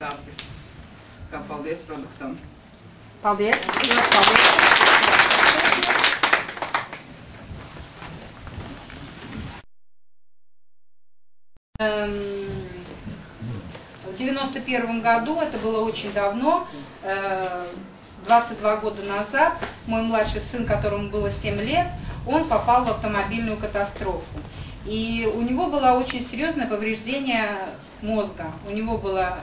Kā paldies produktam. Paldies. В 91 году, это было очень давно, 22 года назад, мой младший сын, которому было 7 лет, он попал в автомобильную катастрофу. И у него было очень серьезное повреждение мозга. У него была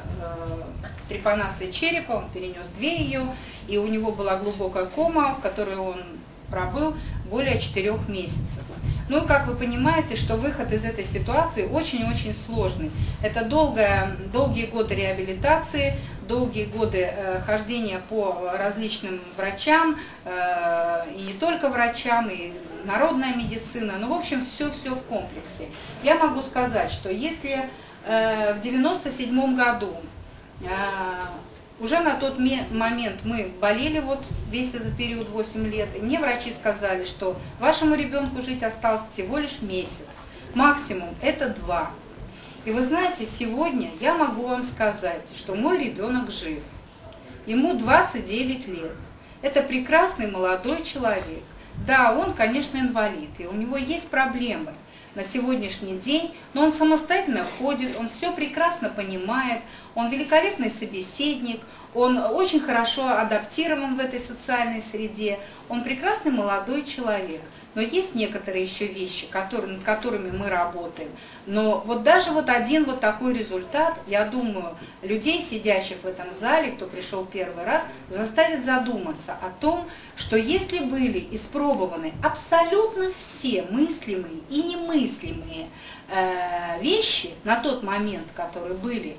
трепанация черепа, он перенес 2 ее, и у него была глубокая кома, в которой он пробыл более 4 месяцев. Ну и как вы понимаете, что выход из этой ситуации очень-очень сложный. Это долгие годы реабилитации, долгие годы хождения по различным врачам, и не только врачам, и народная медицина, ну в общем все в комплексе. Я могу сказать, что если в 97 году уже на тот момент мы болели вот весь этот период 8 лет, и мне врачи сказали, что вашему ребенку жить осталось всего лишь месяц, максимум это 2. И вы знаете, сегодня я могу вам сказать, что мой ребенок жив, ему 29 лет, это прекрасный молодой человек. Да, он, конечно, инвалид, и у него есть проблемы на сегодняшний день, но он самостоятельно ходит, он все прекрасно понимает, он великолепный собеседник, он очень хорошо адаптирован в этой социальной среде, он прекрасный молодой человек. Но есть некоторые еще вещи, над которыми мы работаем. Но вот даже вот один вот такой результат, я думаю, людей, сидящих в этом зале, кто пришел первый раз, заставит задуматься о том, что если были испробованы абсолютно все мыслимые и немыслимые вещи на тот момент, которые были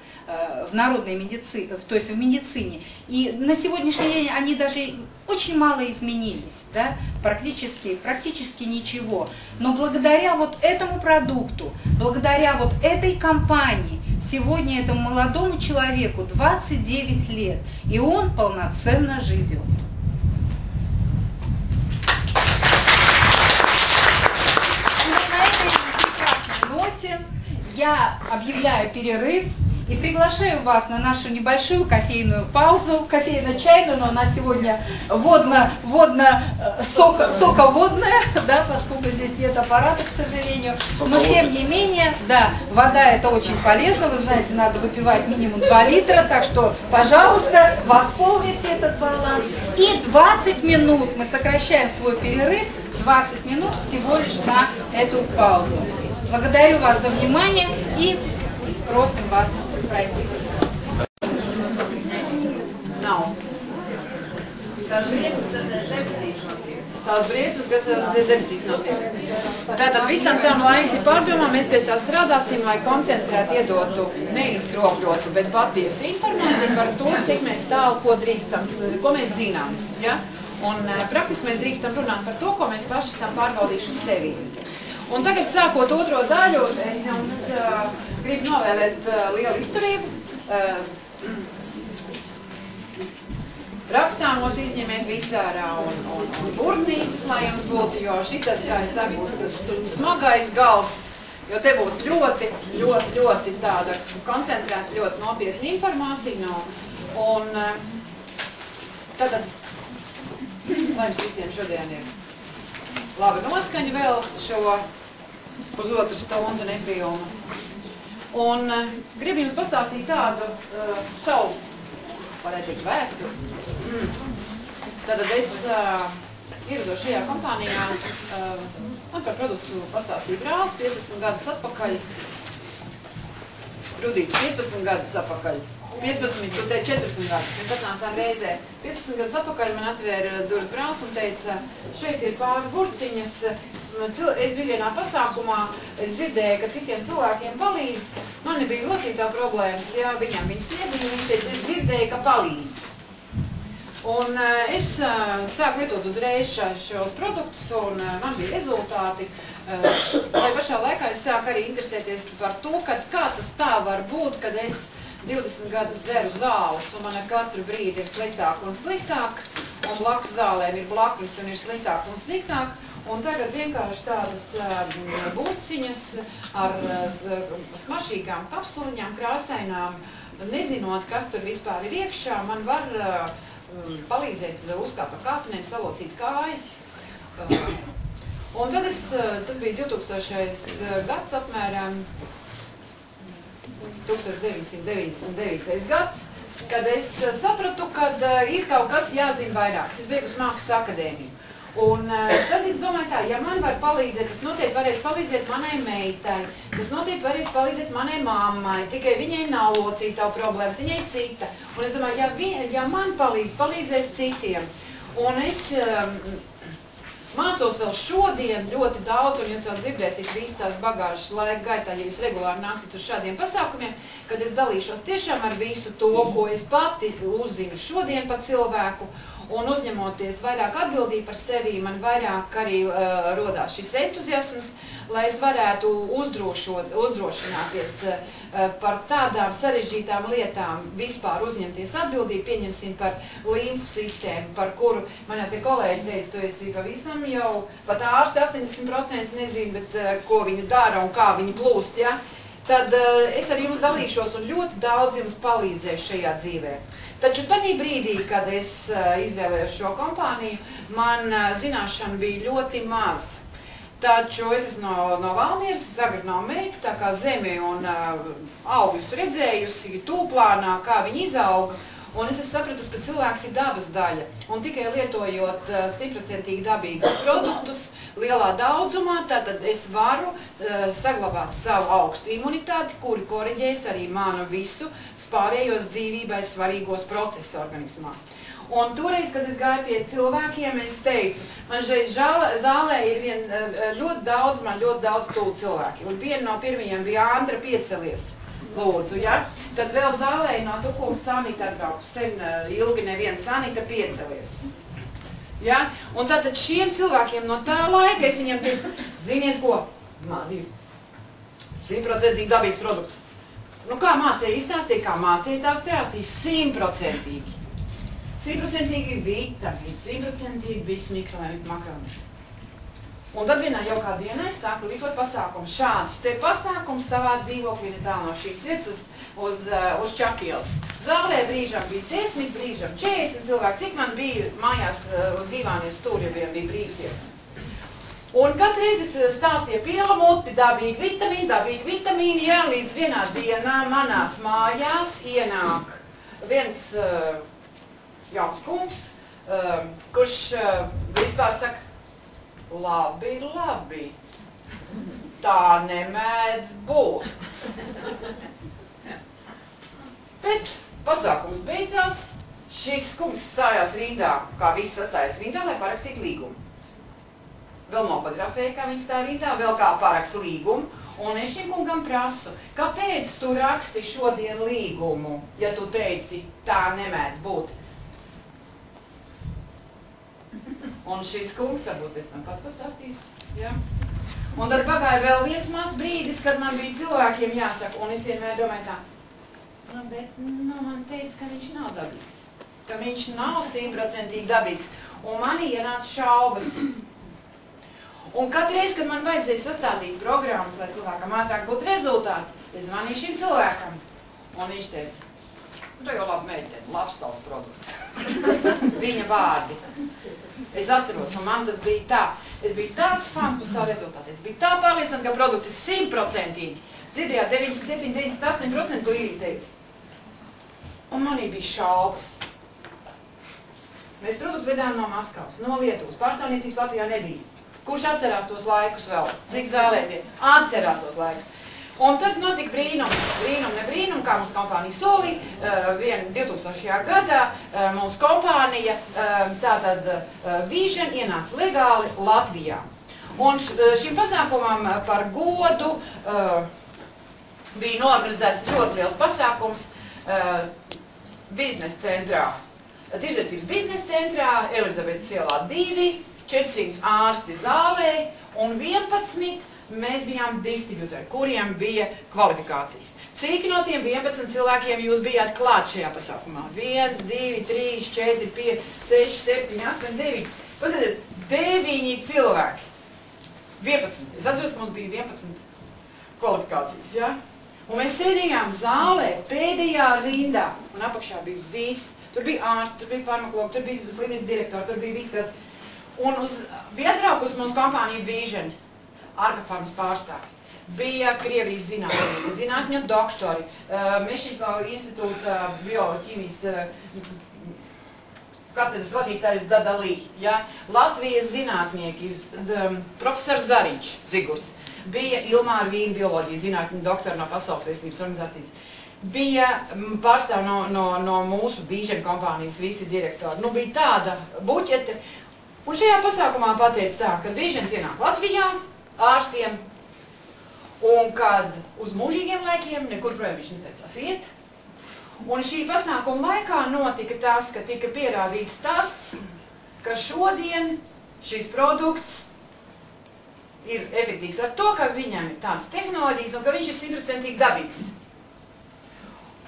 в народной медицине, то есть в медицине, и на сегодняшний день они даже очень мало изменились, да, практически ничего. Но благодаря вот этому продукту, благодаря вот этой компании, сегодня этому молодому человеку 29 лет, и он полноценно живет. Я объявляю перерыв и приглашаю вас на нашу небольшую кофейную паузу, кофейно-чайную, но у нас сегодня соководная, да, поскольку здесь нет аппарата, к сожалению. Но тем не менее, да, вода это очень полезно, вы знаете, надо выпивать минимум 2 литра, так что, пожалуйста, восполните этот баланс. И 20 минут мы сокращаем свой перерыв, 20 минут всего лишь на эту паузу. Благодарю вас за внимание и просим вас пройти. Tās briesmas, kas debesīs notiek. Tātad visam tam laiks ir pārdomām, mēs pie tā strādāsim, lai koncentrēt iedotu, neizkropļotu, bet patiesu informāciju par to, cik mēs tālu, ko mēs zinām. Ja? Un praktiski mēs drīkstam runāt par to, ko mēs paši esam pārbaudījuši uz sevi. Un tagad, sākot otro daļu, es jums gribu novēlēt lielu izturību. Rakstāmos izņemiet visu ārā un burtnīcas, lai jums būtu, jo šitas, kā es saku, būs smagais gals, jo te būs ļoti tāda koncentrēta, ļoti nopietna informācija. Un tad, lai jums visiem šodien ir laba noskaņa vēl šo pusotru stundu nepilnu. Un gribu jums pastāstīt tādu savu, varētu teikt, vēsturi. Tātad es ierados šajā kompānijā, man par produktu pastāstīja brālis 15 gadus atpakaļ. Rudīt, 15 gadus atpakaļ. 14 gadus. Mēs atnācām reizē. 15 gadus atpakaļ man atvēra durvis brālis un teica, šeit ir pāris burciņas. Es biju vienā pasākumā, es dzirdēju, ka citiem cilvēkiem palīdz. Man nebija locītā problēmas, ja viņam viņas nebija, viņš teica, es dzirdēju, ka palīdz. Un es sāku lietot uzreiz šos produktus un man bija rezultāti. Lai pašā laikā es sāku arī interesēties par to, kā tas tā var būt, kad es 20 gadus dzeru zāles, un man ar katru brīdi ir sliktāk un sliktāk, un blakus zālēm ir blaknes un ir sliktāk un sliktāk, un tagad vienkārši tādas burciņas ar smaržīgām kapsuliņām, krāsainām, nezinot, kas tur vispār ir iekšā, man var palīdzēt uzkāpt pa kāpnēm, salocīt kājas. Un tad tas bija 2000. gads apmēram, 1999. gads, kad es sapratu, ka ir kaut kas jāzina vairāk. Es beigusi Mākslas akadēmiju. Un tad es domāju tā, ja man var palīdzēt, tas noteikti varēs palīdzēt manai meitai, tas noteikti varēs palīdzēt manai mammai, tikai viņai nav locītavu problēmas, viņai cita. Un es domāju, ja man palīdzēs citiem. Un es mācos vēl šodien ļoti daudz, un jūs vēl dzirdēsiet visu tās bagāžas laika gaitā, ja jūs regulāri nāksiet uz šādiem pasākumiem, kad es dalīšos tiešām ar visu to, ko es pati uzzinu šodien par cilvēku, un uzņemoties vairāk atbildību par sevi, man vairāk arī rodās šis entuziasms, lai es varētu uzdrošināties par tādām sarežģītām lietām, vispār uzņemties atbildību, pieņemsim par limfu sistēmu, par kuru, man jau tie kolēģi teica, tu esi pavisam jau, pat ārsti 80% nezinu, bet ko viņi dara un kā viņi plūst, ja? Tad es ar jums dalīšos un ļoti daudz jums palīdzēšu šajā dzīvē. Taču tajā brīdī, kad es izvēlējos šo kompāniju, man zināšana bija ļoti maz. Taču es esmu no Valmieras, Zagra nav meita, tā kā zemi un augļus redzējusi, tūplānā, kā viņi izauga. Un es sapratu, ka cilvēks ir dabas daļa. Un tikai lietojot 100% dabīgus produktus lielā daudzumā, tad es varu saglabāt savu augstu imunitāti, kuri koriģēs arī manu visu pārējos dzīvībai svarīgos procesus organismā. Un toreiz, kad es gāju pie cilvēkiem, es teicu, man šeit zālē ir ļoti daudz tūlu cilvēki. Un viena no pirmajiem bija Andra Piecelies. Lūdzu, ja? Tad vēl zālē no Tukuma Sanita atbraukus. Sen ilgi neviens Sanita Piecelies. Ja? Un tātad šiem cilvēkiem no tā laika es viņiem teicu, ziniet ko, man ir 100% dabīgs produkts. Nu kā mācēja izstāstīt, kā mācēja tā stāstīt, 100%. 100% vitamīni, 100% viss mikroelektronika makroni. Un tad vienā jaukā dienā es sāku likot pasākumus. Šādus te pasākumus savā dzīvoklī netālu no šīs vietas uz Čakielas. Zālē brīžam bija 10, brīžam 40 cilvēki. Cik man bija mājās uz divāniem stūriem bija brīvas vietas. Un katreiz es stāstīju piela muti, dabīgi vitamīni, jā, līdz vienā dienā manās mājās ienāk viens jauns kungs, kurš vispār saka, labi, tā nemēdz būt. Bet pasākums beidzās, šis kungs stājās rindā, kā visi sastājās rindā, lai parakstītu līgumu. Vēl nofotografēja, kā viņi stāja rindā, vēl kā paraksta līgumu, un es šim kungam prasu, kāpēc tu raksti šodien līgumu, ja tu teici, tā nemēdz būt? Un šīs kungs, varbūt pēc tam pats pastāstīs, ja? Un tad pagāja vēl viens mazs brīdis, kad man bija cilvēkiem jāsaka, un es vienmēr domāju tā, bet man teica, ka viņš nav dabīgs, ka viņš nav 100% dabīgs, un manī ienāca šaubas. Un katreiz, kad man vajadzēja sastādīt programmas, lai cilvēkam ātrāk būtu rezultāts, es zvanīju šim cilvēkam, un viņš teica, tu jau labi meiteni, labs tavs produkts. Viņa vārdi. Es atceros, un man tas bija tā. Es biju tāds fans par savu rezultātu. Es biju tā pārliecināta, ka produkts ir 100%. Dzirdējāt 97–98% to īri teica. Un manī bija šaubas. Mēs produktu vedām no Maskavas, no Lietuvas. Pārstāvniecības Latvijā nebija. Kurš atcerās tos laikus vēl? Cik zālē tie? Atcerās tos laikus. Un tad notika brīnum, kā mūsu kompānija solīja, 2000. gadā mūsu kompānija, tātad Vision, ienāca legāli Latvijā. Un šim pasākumam par godu bija norganizēts ļoti liels pasākums biznesa centrā. Tirdzniecības biznesa centrā, Elizabetes ielā 2, 400 ārsti zālē un 11 mēs bijām distribūtori, kuriem bija kvalifikācijas. Cik no tiem 11 cilvēkiem jūs bijāt klāt šajā pasākumā? 1, 2, 3, 4, 5, 6, 7, 8, 9. Pasēties, 9 cilvēki. 11. Es atceros, ka mums bija 11 kvalifikācijas, ja? Un mēs sēdījām zālē, pēdējā rindā, un apakšā bija viss. Tur bija ārsti, tur bija farmakologi, tur bija slimnīcas direktori, tur bija viss, kas... Un bija atbraukusi mūsu kompānija Vision, Arkafarmas pārstāvi. Bija Krievijas zinātnieki, zinātņu doktori, Mešķiko institūta bioķīmijas katedras vadītājs Dadalī, ja? Latvijas zinātnieki, profesors Zariņš Zigurds. Bija Ilmāra Vīna, bioloģijas zinātņu doktora no Pasaules veselības organizācijas. Bija pārstāv no mūsu Vision kompānijas visi direktori. Nu, bija tāda buķete. Un šajā pasākumā pateica tā, ka Visions ienāk Latvijā ārstiem, un kad uz mūžīgiem laikiem nekur projām viņš netaisās iet. Un šī pasākuma laikā notika tas, ka tika pierādīts tas, ka šodien šis produkts ir efektīvs ar to, ka viņam ir tādas tehnoloģijas un ka viņš ir 100% dabīgs.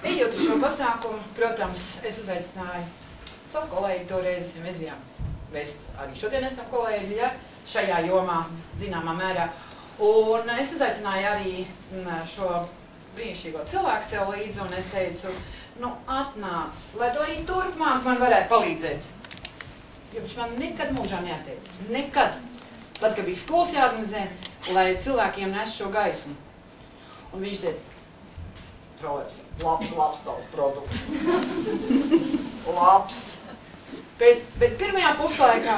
Ejot uz šo pasākumu, protams, es uzaicināju savu kolēģi toreiz, ja mēs arī šodien esam kolēģi, ja, šajā jomā zināmā mērā. Un es uzaicināju arī šo brīnišķīgo cilvēku sev līdzi, un es teicu, nu atnāc, lai to arī turpmāk man varētu palīdzēt. Jo viņš man nekad mūžā neateica. Nekad. Tad, kad bija skolas jāorganizē, lai cilvēkiem nes šo gaismu. Un viņš teica, trolēps, labs tavs produkts. Labs. Bet pirmajā puslaikā,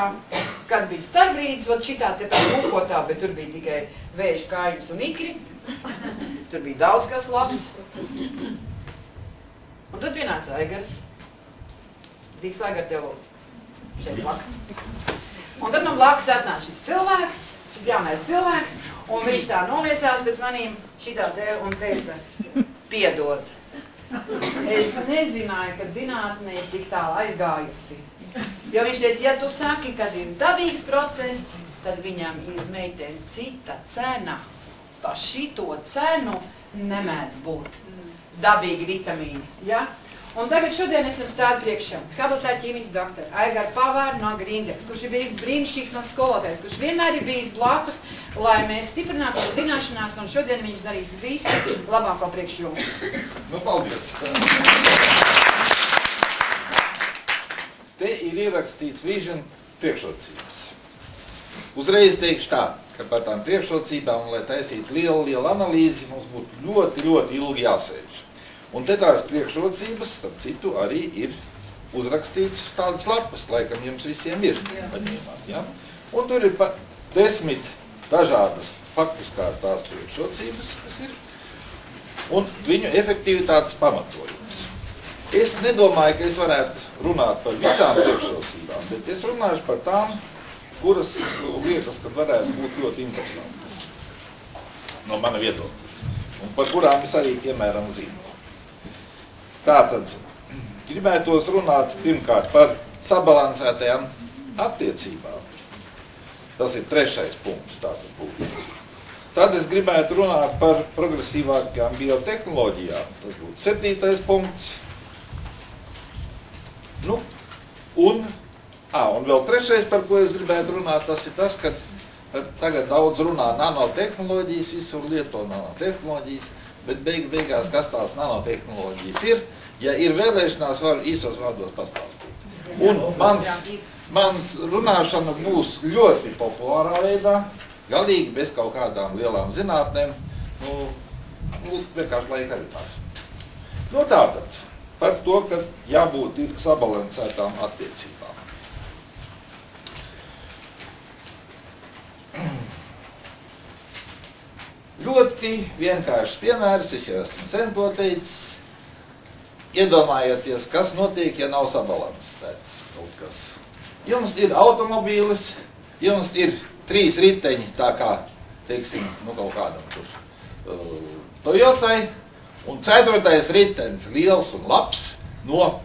kad bija starpbrīdis, vat šitā te tā lūkotā, bet tur bija tikai vēža kājas un ikri. Tur bija daudz kas labs. Un tad pienāca Aigars. Dīgs Aigar tev šeit blakus. Un tad man blakus atnāca šis cilvēks, šis jaunais cilvēks, un viņš tā noliecās, bet manīm šitā te un teica, piedod. Es nezināju, ka zinātne ir tik tālu aizgājusi. Jo viņš teica, ja tu saki, kad ir dabīgs process, tad viņam ir meiteni cita cena. Pa šito cenu nemēdz būt dabīgi vitamīni. Ja? Un tagad šodien esam stādi priekšā habilitāte ķīmijas doktora Aigara Pavāra no Grindeks, kurš ir bijis brīnišķīgs mans skolotājs, kurš vienmēr ir bijis blakus, lai mēs stiprinātu zināšanās, un šodien viņš darīs visu labāko priekš jums. Nu, paldies! Te ir ierakstīts Vision priekšrocības. Uzreiz teikšu tā, ka par tām priekšrocībām, lai taisītu lielu analīzi, mums būtu ļoti ilgi jāsēž. Un te tās priekšrocības, starp citu, arī ir uzrakstīts tādas lapas, laikam jums visiem ir paņēmāt, ja? Un tur ir 10 dažādas faktiskās tās priekšrocības, kas ir, un viņu efektivitātes pamatojums. Es nedomāju, ka es varētu runāt par visām priekšrocībām, bet es runāšu par tām, kuras lietas, kad varētu būt ļoti interesantas no mana viedokļa, un par kurām es arī, piemēram, zinu. Tātad, gribētos runāt pirmkārt par sabalansētajām attiecībām. Tas ir 3. punkts, tātad būtu. Tad es gribētu runāt par progresīvākajām biotehnoloģijām. Tas būtu 7. punkts. Nu, un vēl 3. par ko es gribētu runāt, tas ir tas, ka tagad daudz runā nanotehnoloģijas, visur lieto nanotehnoloģijas, bet beigās, kas tās nanotehnoloģijas ir, ja ir vēlēšanās, varu īsos vārdos pastāstīt. Un mans runāšana būs ļoti populārā veidā, galīgi bez kaut kādām lielām zinātnēm, vienkārši laika arī tās. Nu tātad, par to, ka jābūt ir sabalansētām attiecībām. Ļoti vienkāršs piemērs, es jau esmu sen to teicis. Iedomājieties, kas notiek, ja nav sabalansēts kaut kas. Jums ir automobīlis, jums ir 3 riteņi, tā kā, teiksim, kaut kādam tur Toyotai, un 4. ritenis liels un labs no